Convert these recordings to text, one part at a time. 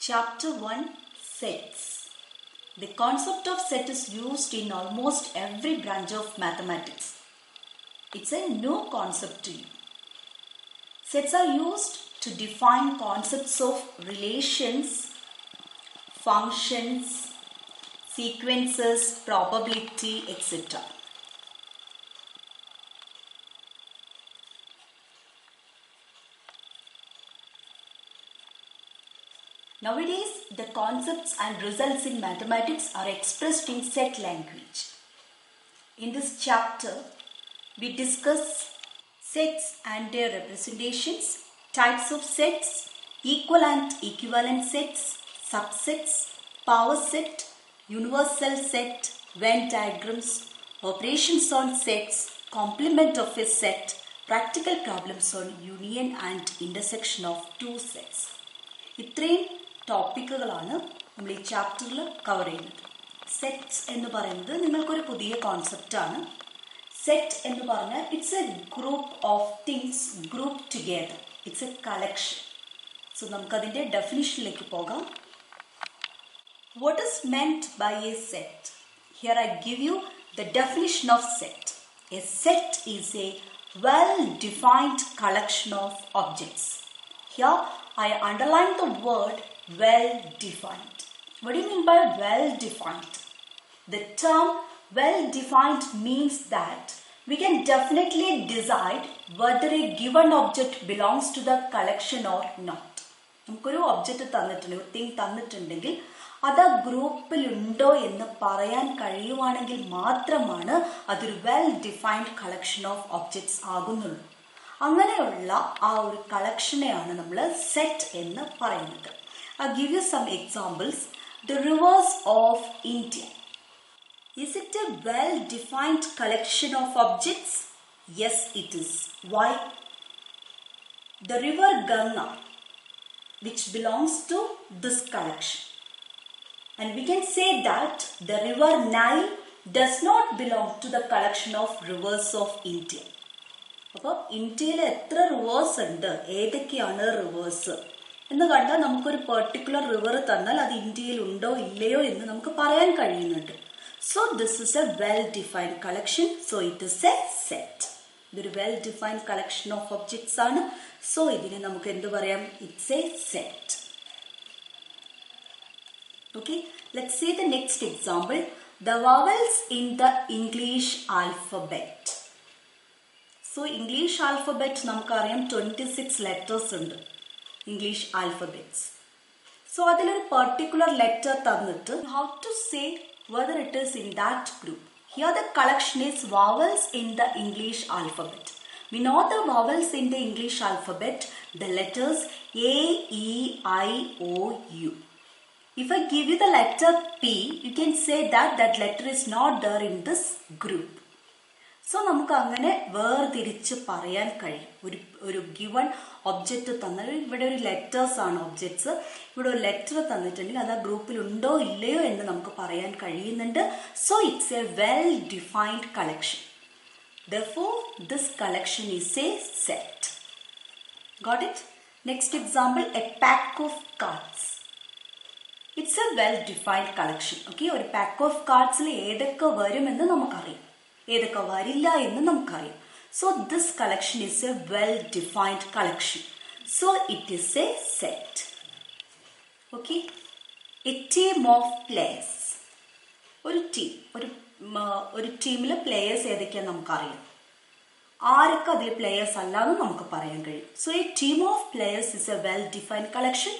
Chapter 1 Sets. The concept of set is used in almost every branch of mathematics. It's a new concept to you. Sets are used to define concepts of relations, functions, sequences, probability, etc. Nowadays, the concepts and results in mathematics are expressed in set language. In this chapter, we discuss sets and their representations, types of sets, equal and equivalent sets, subsets, power set, universal set, Venn diagrams, operations on sets, complement of a set, practical problems on union and intersection of two sets. ഇത്രയും ടോപ്പിക്കുകളാണ് നമ്മൾ ഈ ചാപ്റ്ററിൽ cover ചെയ്യുന്നത്. Sets എന്ന് പറയുന്നത് നിങ്ങൾക്കൊരു പുതിയ കോൺസെപ്റ്റാണ്. Set എന്ന് പറഞ്ഞാൽ it's A group of things group together. It's A collection. So നമുക്കതിൻ്റെ ഡെഫിനിഷനിലേക്ക് പോകാം. What is meant by a set? Here I give you the definition of set. A set is a well-defined collection of objects. Here I underline the word well-defined. What do you mean by well-defined? The term well-defined means that we can definitely decide whether a given object belongs to the collection or not. നമുക്കൊരു object തന്നിട്ടുണ്ട്, ഒരു thing തന്നിട്ടുണ്ടെങ്കിൽ അത് ആ ഗ്രൂപ്പിലുണ്ടോ എന്ന് പറയാൻ കഴിയുവാണെങ്കിൽ മാത്രമാണ് അതൊരു well defined collection of objects ആകുന്നുള്ളൂ. അങ്ങനെയുള്ള ആ ഒരു കളക്ഷനെയാണ് നമ്മൾ സെറ്റ് എന്ന് പറയുന്നത്. I give you some examples. The rivers of India. Is it a well-defined collection of objects? Yes, it is. Why? The river Ganga, which belongs to this collection. And we can say that the river Nile does not belong to the collection of rivers of India. അപ്പോൾ ഇന്ത്യയിൽ എത്ര reverse ഉണ്ട്, ഏതൊക്കെയാണ് reverse എന്ന് കണ്ടാൽ നമുക്കൊരു particular river തന്നാൽ അത് ഇന്ത്യയിൽ ഉണ്ടോ ഇല്ലയോ എന്ന് നമുക്ക് പറയാൻ കഴിയുന്നുണ്ട്. So this is a well defined collection. So it is a set. ഇതൊരു well defined collection of objects ആണ്. സോ ഇതിനെ നമുക്ക് എന്ത് പറയാം? It's a set. Okay, let's see the next example. The vowels in the English alphabet. So English alphabet നമുക്കറിയാം 26 letters ഉണ്ട് English alphabets. So അതിലൊരു particular letter തന്നിട്ട് how to say whether it is in that group. Here the collection is vowels in the English alphabet. We know the vowels in the English alphabet, the letters A, E, I, O, U. If I give you the letter P, you can say that that letter is not there in this group. So നമുക്ക് അങ്ങനെ വേർതിരിച്ച് പറയാൻ കഴിയും. ഒരു given object തന്നാൽ ഇവിടെ ഒരു letters ആണ് ഒബ്ജക്ട്സ്. ഇവിടെ ഒരു ലെറ്റർ തന്നിട്ടുണ്ടെങ്കിൽ അത് ആ ഗ്രൂപ്പിൽ ഉണ്ടോ ഇല്ലയോ എന്ന് നമുക്ക് പറയാൻ കഴിയുന്നുണ്ട്. So it's a well defined collection. Therefore, this collection is a set. Got it? Next example, a pack of cards. It's a well-defined collection. Okay, ഒരു pack of cardsൽ ഏതൊക്കെ വരുമെന്ന് നമുക്കറിയാം, ഏതൊക്കെ വരില്ല എന്ന് നമുക്കറിയാം. So this collection is a well defined collection. So it is a set. Okay, A team of players. ഒരു team, ഒരു ടീമിൽ പ്ലേയേഴ്സ് ഏതൊക്കെയാണെന്ന് നമുക്കറിയാം. ആരൊക്കെ അതിൽ പ്ലേയേഴ്സ് അല്ലാന്ന് നമുക്ക് പറയാൻ കഴിയും. So A team of players is a well defined collection.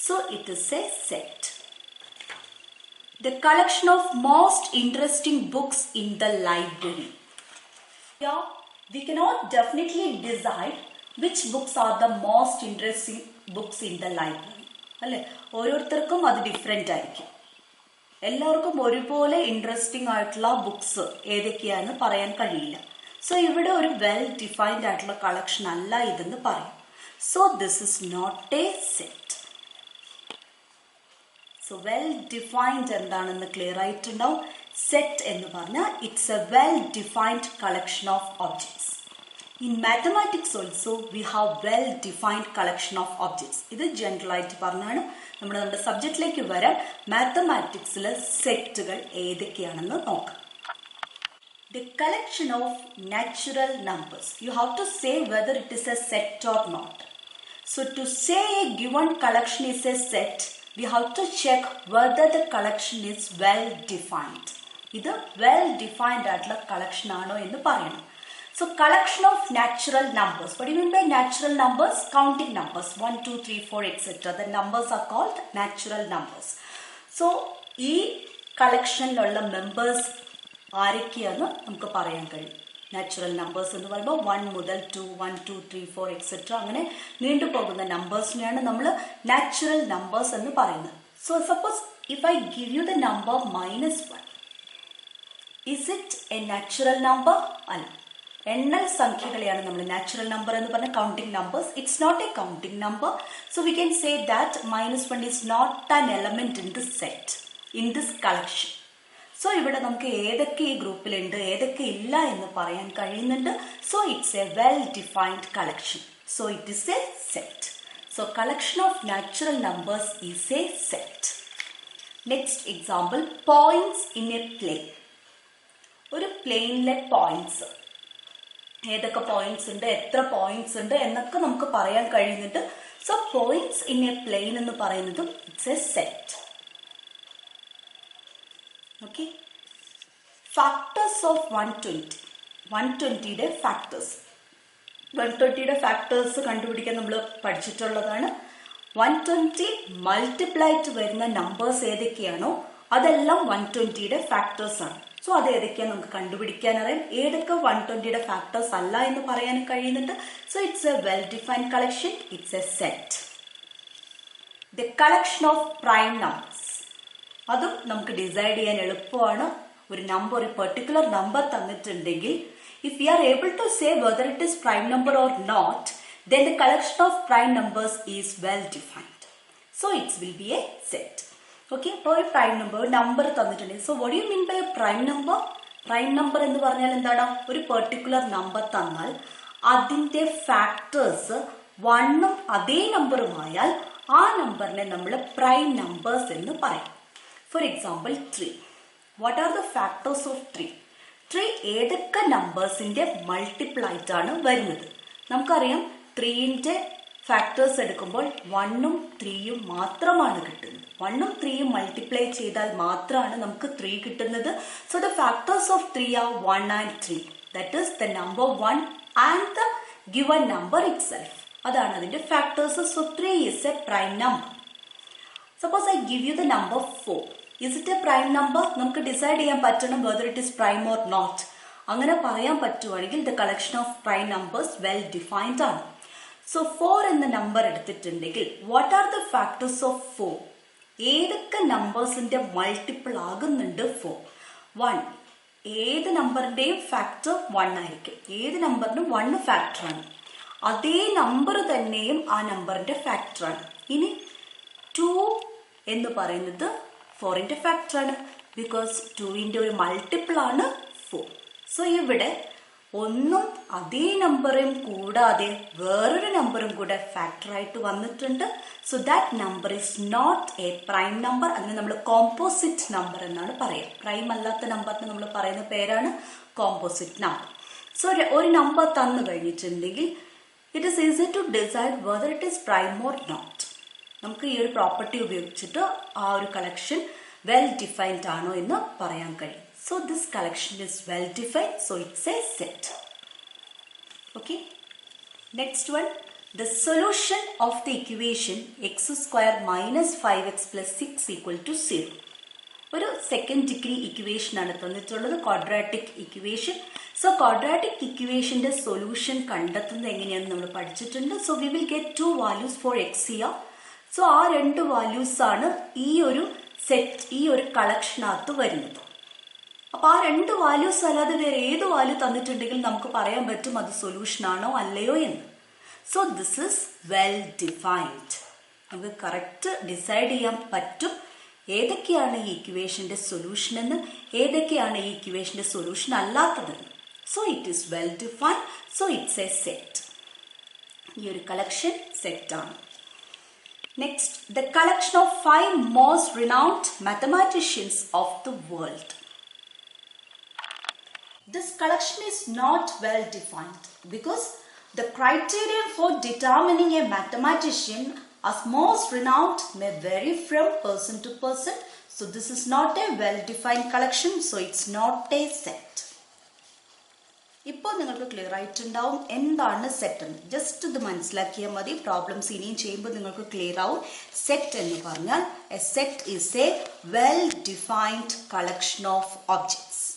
So it is a set. The collection of most interesting books in the library. Yeah, we cannot definitely decide which books are the most interesting books in the library. അല്ലേ, ഓരോരുത്തർക്കും അത് different ആയിരിക്കും. എല്ലാവർക്കും ഒരുപോലെ interesting ആയിട്ടുള്ള books ഏതൊക്കെയാണെന്ന് പറയാൻ കഴിയില്ല. സോ ഇവിടെ ഒരു വെൽ ഡിഫൈൻഡ് ആയിട്ടുള്ള കളക്ഷൻ അല്ല ഇതെന്ന് പറയും. So this is not a set. So well defined എന്താണെന്ന് ക്ലിയർ ആയിട്ടുണ്ടാവും. സെറ്റ് എന്ന് പറഞ്ഞാൽ it's a well defined collection of objects. In mathematics also, we have well-defined collection of objects. ഇത് ജനറൽ ആയിട്ട് പറഞ്ഞാണ്. നമ്മുടെ സബ്ജക്റ്റിലേക്ക് വരാം. മാത്തമാറ്റിക്സിലെ സെറ്റുകൾ ഏതൊക്കെയാണെന്ന് നോക്കാം. The collection of natural numbers. You have to say whether it is a set or not. So to say a given collection is a set, we have to check whether the collection is well-defined. ഇത് well-defined ആയിട്ടുള്ള collection ആണോ എന്ന് പറയണം. So collection of natural numbers. What do you mean by natural numbers? Counting numbers. 1, 2, 3, 4, etc. The numbers are called natural numbers. So ഈ കളക്ഷനിലുള്ള members ആരൊക്കെയാന്ന് നമുക്ക് പറയാൻ കഴിയും. Natural numbers എന്ന് പറയുമ്പോൾ 1 മുതൽ 2, 1, 2, 3, 4, etc. അങ്ങനെ നീണ്ടുപോകുന്ന നമ്പേഴ്സിനെയാണ് നമ്മൾ നാച്ചുറൽ നമ്പേഴ്സ് എന്ന് പറയുന്നത്. So suppose if I give you the number -1, is it a natural number? അല്ല. എണ്ണൽ സംഖ്യകളെയാണ് നമ്മൾ നാച്ചുറൽ നമ്പർ എന്ന് പറഞ്ഞ counting numbers. It's not a counting number. So we can say that -1 is not an element in this set, in this collection. So ഇവിടെ നമുക്ക് ഏതൊക്കെ ഈ ഗ്രൂപ്പിലുണ്ട് ഏതൊക്കെ ഇല്ല എന്ന് പറയാൻ കഴിയുന്നുണ്ട്. So it's a well defined collection. So it is a set. So collection of natural numbers is a set. Next example, points in a plane. ഒരു പ്ലെയിനിലെ പോയിന്റ്സ്, ഏതൊക്കെ പോയിന്റ്സ് ഉണ്ട്, എത്ര പോയിന്റ്സ് ഉണ്ട് എന്നൊക്കെ നമുക്ക് പറയാൻ കഴിയുന്നുണ്ട്. So points in a plane എന്ന് പറയുന്നതും it's a set. Okay. Factors of 120യുടെ ഫാക്ടേഴ്സ്. 120യുടെ ഫാക്ടേഴ്സ് കണ്ടുപിടിക്കാൻ നമ്മൾ പഠിച്ചിട്ടുള്ളതാണ്. 120 മൾട്ടിപ്ലൈറ്റ് വരുന്ന നമ്പേഴ്സ് ഏതൊക്കെയാണോ അതെല്ലാം 120യുടെ ഫാക്ടേഴ്സ് ആണ്. സോ അത് ഏതൊക്കെയാണ് നമുക്ക് കണ്ടുപിടിക്കാൻ അറിയാം. ഏതൊക്കെ 120യുടെ ഫാക്ടേഴ്സ് അല്ല എന്ന് പറയാൻ കഴിയുന്നുണ്ട്. So it's a well defined collection. It's a set. The collection of prime numbers. അതും നമുക്ക് ഡിസൈഡ് ചെയ്യാൻ എളുപ്പമാണ്. ഒരു നമ്പർ, ഒരു പെർട്ടിക്കുലർ നമ്പർ തന്നിട്ടുണ്ടെങ്കിൽ if you are able to say whether it is prime number or not, then the collection of prime numbers is well defined. So it will be a set. Okay, അപ്പോൾ ഒരു prime number തന്നിട്ടുണ്ട്. So what do you mean by a prime number? Prime number എന്ന് പറഞ്ഞാൽ എന്താണ്? ഒരു particular number തന്നാൽ അതിന്റെ factors 1ഉം അതേ നമ്പറുമായാൽ ആ നമ്പറിനെ നമ്മൾ പ്രൈം നമ്പേഴ്സ് എന്ന് പറയും. For example 3. What are the factors of 3? 3 ഏതൊക്കെ നമ്പേഴ്സിന്റെ മൾട്ടിപ്പിൾ ആയിട്ടാണ് വരുന്നത്? നമുക്കറിയാം 3ന്റെ ഫാക്ടേഴ്സ് എടുക്കുമ്പോൾ 1ഉം 3യും മാത്രമാണ് കിട്ടുന്നത്. 1ഉം 3യും മൾട്ടിപ്ലൈ ചെയ്താൽ മാത്രമാണ് നമുക്ക് 3 കിട്ടുന്നത്. So the factors of 3 are 1 and 3. That is the number 1 and the given number itself. അതാണ് അതിന്റെ factors. So 3 is a prime number. Suppose I give you the number 4. Is it a prime number? നമുക്ക് decide ചെയ്യാൻ പറ്റണം whether it is prime or not. അങ്ങനെ പറയാൻ പറ്റുവാണെങ്കിൽ the collection of prime numbers well defined ആണ്. So 4 എന്ന number എടുത്തിട്ടുണ്ടെങ്കിൽ what are the factors of 4? ഏതൊക്കെ നമ്പേഴ്സിന്റെ മൾട്ടിപ്പിൾ ആകുന്നുണ്ട് 4? 1. ഏത് നമ്പറിന്റെയും ഫാക്ടർ 1 ആയിരിക്കും. ഏത് നമ്പറിനും 1 ഫാക്ടറാണ്. അതേ നമ്പർ തന്നെയും ആ നമ്പറിന്റെ ഫാക്ടറാണ്. ഇനി 2 എന്ന് പറയുന്നത് 4ന്റെ ഫാക്ടറാണ്. ബിക്കോസ് 2ന്റെ ഒരു മൾട്ടിപ്പിൾ ആണ് 4. സോ ഇവിടെ ഒന്നും അതേ നമ്പറും കൂടാതെ വേറൊരു നമ്പറും കൂടെ ഫാക്ടർ ആയിട്ട് വന്നിട്ടുണ്ട്. So that number is not a prime number. അതിന് നമ്മൾ കോമ്പോസിറ്റ് നമ്പർ എന്നാണ് പറയുക. പ്രൈം അല്ലാത്ത നമ്പറിന് നമ്മൾ പറയുന്ന പേരാണ് കോമ്പോസിറ്റ് നമ്പർ. സോ ഒരു നമ്പർ തന്നു കഴിഞ്ഞിട്ടുണ്ടെങ്കിൽ it is easy to decide whether it is prime or not. നമുക്ക് ഈ ഒരു പ്രോപ്പർട്ടി ഉപയോഗിച്ചിട്ട് ആ ഒരു കളക്ഷൻ വെൽ ഡിഫൈൻഡ് ആണോ എന്ന് പറയാൻ കഴിയും. So this collection is well defined, so it's a set. Okay. Next one, the solution of the equation x square minus 5x plus 6 equal to 0. ഒരു സെക്കൻഡ് ഡിഗ്രി ഇക്വേഷൻ ആണ് തന്നിട്ടുള്ളത്, quadratic equation. So quadratic ഇക്വേഷന്റെ solution കണ്ടെത്തുന്നത് എങ്ങനെയാണെന്ന് നമ്മൾ പഠിച്ചിട്ടുണ്ട്. So we will get 2 values for x here. So ആ 2 values ആണ് ഈ ഒരു സെറ്റ്, ഈ ഒരു കളക്ഷനകത്ത് വരുന്നത്. അപ്പൊ ആ 2 വാല്യൂസ് അല്ലാതെ വേറെ ഏത് വാല്യൂ തന്നിട്ടുണ്ടെങ്കിൽ നമുക്ക് പറയാൻ പറ്റും അത് സൊല്യൂഷൻ ആണോ അല്ലയോ എന്ന്. So this is well defined. നമുക്ക് കറക്റ്റ് ഡിസൈഡ് ചെയ്യാൻ പറ്റും ഏതൊക്കെയാണ് ഈ ഇക്വേഷന്റെ സൊല്യൂഷൻ എന്ന്, ഏതൊക്കെയാണ് ഈ ഇക്വേഷന്റെ solution അല്ലാത്തതെന്ന്. So it is well defined. So it's a set. ഈ ഒരു collection set ആണ്. Next, the collection of 5 most renowned mathematicians of the world. This collection is not well defined because the criterion for determining a mathematician as most renowned may vary from person to person. So this is not a well defined collection. So it's not a set. ഇപ്പോൾ നിങ്ങൾക്ക് clear ആയിട്ടുണ്ടാവും എന്താണ് set എന്ന്. Just ഇത് മനസ്സിലാക്കിയാൽ മതി. Problems ഇനിയും ചെയ്യുമ്പോൾ നിങ്ങൾക്ക് ക്ലിയർ ആവും. സെറ്റ് എന്ന് പറഞ്ഞാൽ A set is A well defined collection of objects.